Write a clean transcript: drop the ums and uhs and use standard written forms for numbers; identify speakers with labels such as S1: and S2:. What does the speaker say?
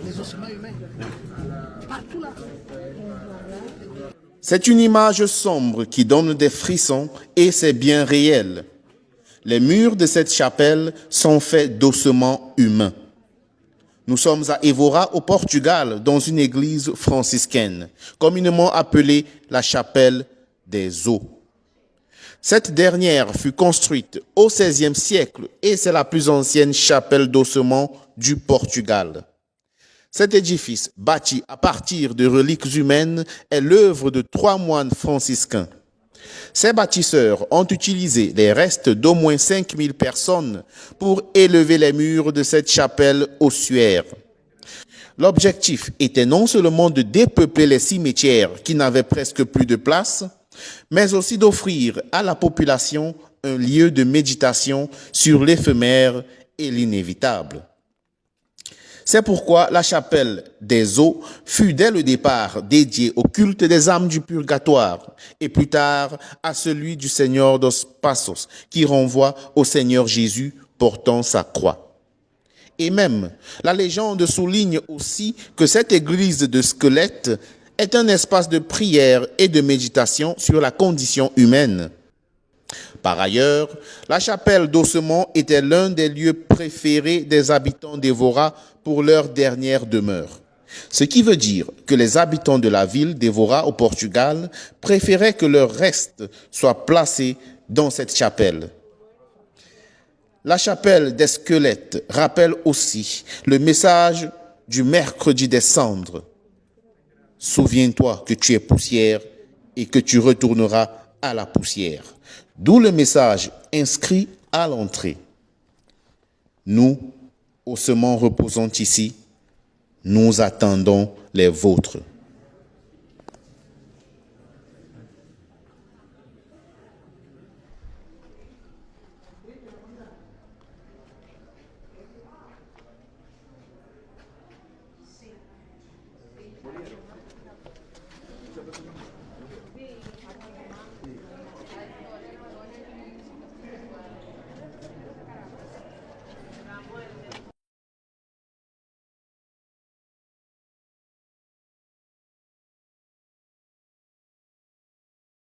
S1: Les ossements humains. Partout là.
S2: C'est une image sombre qui donne des frissons et c'est bien réel. Les murs de cette chapelle sont faits d'ossements humains. Nous sommes à Évora, au Portugal, dans une église franciscaine, communément appelée la chapelle des os. Cette dernière fut construite au XVIe siècle et c'est la plus ancienne chapelle d'ossements du Portugal. Cet édifice, bâti à partir de reliques humaines, est l'œuvre de 3 moines franciscains. Ces bâtisseurs ont utilisé les restes d'au moins 5000 personnes pour élever les murs de cette chapelle ossuaire. L'objectif était non seulement de dépeupler les cimetières qui n'avaient presque plus de place, mais aussi d'offrir à la population un lieu de méditation sur l'éphémère et l'inévitable. C'est pourquoi la chapelle des eaux fut dès le départ dédiée au culte des âmes du purgatoire et plus tard à celui du Seigneur dos Passos qui renvoie au Seigneur Jésus portant sa croix. Et même, la légende souligne aussi que cette église de squelettes est un espace de prière et de méditation sur la condition humaine. Par ailleurs, la chapelle d'Ossements était l'un des lieux préférés des habitants d'Évora pour leur dernière demeure. Ce qui veut dire que les habitants de la ville d'Évora au Portugal préféraient que leurs restes soient placés dans cette chapelle. La chapelle des squelettes rappelle aussi le message du mercredi des cendres. Souviens-toi que tu es poussière et que tu retourneras à la poussière. D'où le message inscrit à l'entrée. Nous, ossements reposant ici, nous attendons les vôtres.